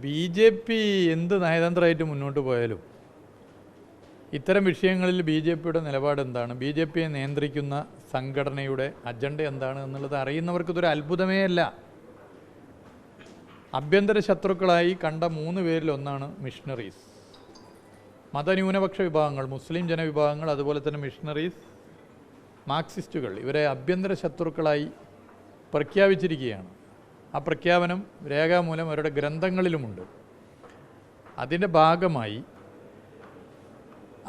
BJP എന്ത് നയതന്ത്രമായിട്ട് മുന്നോട്ട് പോയാലും ഇത്തരം വിഷയങ്ങളിൽ BJPയുടെ നിലപാട് എന്താണ്, BJPയെ നിയന്ത്രിക്കുന്ന സംഘടനയുടെ അജണ്ട എന്താണ് എന്നുള്ളത് അറിയുന്നവർക്ക് ഇതൊരു അത്ഭുതമേ അല്ല. ആഭ്യന്തര ശത്രുക്കളായി കണ്ട 3 പേരിൽ ഒന്നാണ് മിഷണറീസ്. മതന്യൂനപക്ഷ വിഭാഗങ്ങൾ, മുസ്ലിം ജനവിഭാഗങ്ങൾ, അതുപോലെ തന്നെ മിഷണറീസ്, മാർക്സിസ്റ്റുകൾ, ഇവരെ ആഭ്യന്തര ശത്രുക്കളായി പ്രഖ്യാപിച്ചിരിക്കുകയാണ്. ആ പ്രഖ്യാപനം രേഖാമൂലം അവരുടെ ഗ്രന്ഥങ്ങളിലുമുണ്ട്. അതിൻ്റെ ഭാഗമായി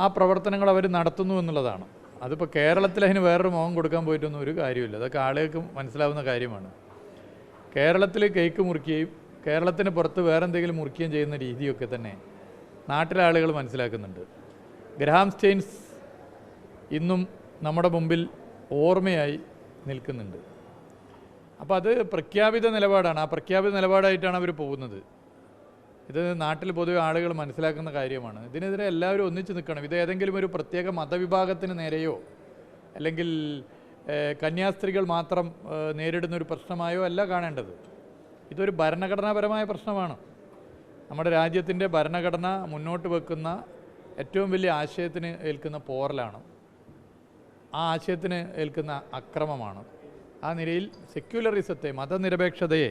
ആ പ്രവർത്തനങ്ങൾ അവർ നടത്തുന്നു എന്നുള്ളതാണ്. അതിപ്പോൾ കേരളത്തിൽ അതിന് വേറൊരു മുഖം കൊടുക്കാൻ പോയിട്ടൊന്നും ഒരു കാര്യമില്ല. അതൊക്കെ ആളുകൾക്ക് മനസ്സിലാവുന്ന കാര്യമാണ്. കേരളത്തിൽ കേക്ക് മുറിക്കുകയും കേരളത്തിന് പുറത്ത് വേറെ എന്തെങ്കിലും മുറിക്കുകയും ചെയ്യുന്ന രീതിയൊക്കെ തന്നെ നാട്ടിലെ ആളുകൾ മനസ്സിലാക്കുന്നുണ്ട്. ഗ്രഹാം സ്റ്റെയിൻസ് ഇന്നും നമ്മുടെ മുമ്പിൽ ഓർമ്മയായി നിൽക്കുന്നുണ്ട്. അപ്പോൾ അത് പ്രഖ്യാപിത നിലപാടാണ്. ആ പ്രഖ്യാപിത നിലപാടായിട്ടാണ് അവർ പോകുന്നത്. ഇത് നാട്ടിൽ പൊതുവെ ആളുകൾ മനസ്സിലാക്കുന്ന കാര്യമാണ്. ഇതിനെതിരെ എല്ലാവരും ഒന്നിച്ച് നിൽക്കണം. ഇത് ഏതെങ്കിലും ഒരു പ്രത്യേക മതവിഭാഗത്തിന് നേരെയോ അല്ലെങ്കിൽ കന്യാസ്ത്രീകൾ മാത്രം നേരിടുന്നൊരു പ്രശ്നമായോ അല്ല കാണേണ്ടത്. ഇതൊരു ഭരണഘടനാപരമായ പ്രശ്നമാണ്. നമ്മുടെ രാജ്യത്തിൻ്റെ ഭരണഘടന മുന്നോട്ട് വെക്കുന്ന ഏറ്റവും വലിയ ആശയത്തിന് ഏൽക്കുന്ന പോറലാണ്, ആ ആശയത്തിന് ഏൽക്കുന്ന അക്രമമാണ്. ആ നിലയിൽ സെക്യുലറിസത്തെ, മതനിരപേക്ഷതയെ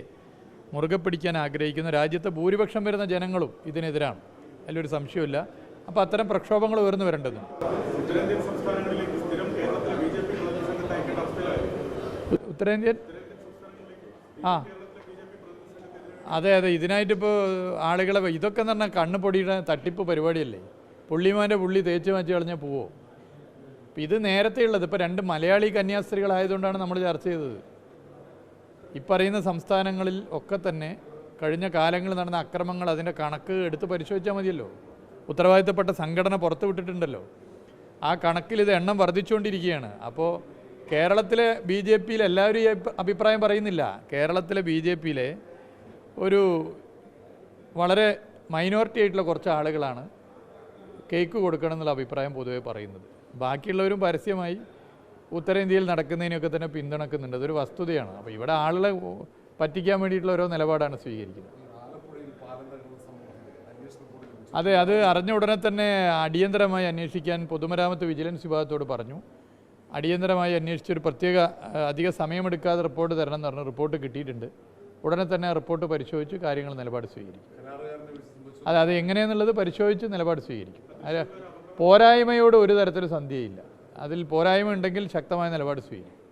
മുറുകെ പിടിക്കാൻ ആഗ്രഹിക്കുന്ന രാജ്യത്തെ ഭൂരിപക്ഷം വരുന്ന ജനങ്ങളും ഇതിനെതിരാണ്, അതിലൊരു സംശയമില്ല. അപ്പോൾ അത്തരം പ്രക്ഷോഭങ്ങൾ ഉയർന്നു വരേണ്ടതുണ്ട്. ഉത്തരേന്ത്യൻ അതെ, ഇതിനായിട്ടിപ്പോൾ ആളുകളെ ഇതൊക്കെ എന്ന് പറഞ്ഞാൽ കണ്ണ് പൊടിയുടെ തട്ടിപ്പ് പരിപാടിയല്ലേ. പുള്ളിമാൻ്റെ പുള്ളി തേച്ച് മാറ്റി കളഞ്ഞാൽ പോവോ? ഇത് നേരത്തെ ഉള്ളത്, ഇപ്പോൾ 2 മലയാളി കന്യാസ്ത്രീകളായതുകൊണ്ടാണ് നമ്മൾ ചർച്ച ചെയ്തത്. ഈ പറയുന്ന സംസ്ഥാനങ്ങളിൽ ഒക്കെ തന്നെ കഴിഞ്ഞ കാലങ്ങളിൽ നടന്ന അക്രമങ്ങൾ, അതിൻ്റെ കണക്ക് എടുത്ത് പരിശോധിച്ചാൽ മതിയല്ലോ. ഉത്തരവാദിത്തപ്പെട്ട സംഘടന പുറത്തു വിട്ടിട്ടുണ്ടല്ലോ. ആ കണക്കിൽ ഇത് എണ്ണം വർദ്ധിച്ചുകൊണ്ടിരിക്കുകയാണ്. അപ്പോൾ കേരളത്തിലെ BJPയിൽ എല്ലാവരും ഈ അഭിപ്രായം പറയുന്നില്ല. കേരളത്തിലെ BJPയിലെ ഒരു വളരെ മൈനോറിറ്റി ആയിട്ടുള്ള കുറച്ച് ആളുകളാണ് കേക്ക് കൊടുക്കണം എന്നുള്ള അഭിപ്രായം പൊതുവെ പറയുന്നത്. ബാക്കിയുള്ളവരും പരസ്യമായി ഉത്തരേന്ത്യയിൽ നടക്കുന്നതിനൊക്കെ തന്നെ പിന്തുണക്കുന്നുണ്ട്. അതൊരു വസ്തുതയാണ്. അപ്പോൾ ഇവിടെ ആളുകളെ പറ്റിക്കാൻ വേണ്ടിയിട്ടുള്ള ഓരോ നിലപാടാണ് സ്വീകരിക്കുന്നത്. അതെ, അത് അറിഞ്ഞ ഉടനെ തന്നെ അടിയന്തരമായി അന്വേഷിക്കാൻ പൊതുമരാമത്ത് വിജിലൻസ് വിഭാഗത്തോട് പറഞ്ഞു. അടിയന്തരമായി അന്വേഷിച്ചൊരു പ്രത്യേക അധിക സമയമെടുക്കാതെ റിപ്പോർട്ട് തരണം എന്ന് പറഞ്ഞു. റിപ്പോർട്ട് കിട്ടിയിട്ടുണ്ട്. ഉടനെ തന്നെ റിപ്പോർട്ട് പരിശോധിച്ച് കാര്യങ്ങൾ നിലപാട് സ്വീകരിക്കും. അത് എങ്ങനെയെന്നുള്ളത് പരിശോധിച്ച് നിലപാട് സ്വീകരിക്കും. അത് പോരായ്മയോട് ഒരു തരത്തിലും സന്ധ്യയില്ല. അതിൽ പോരായ്മ ഉണ്ടെങ്കിൽ ശക്തമായ നിലപാട് സ്വീകരിക്കും.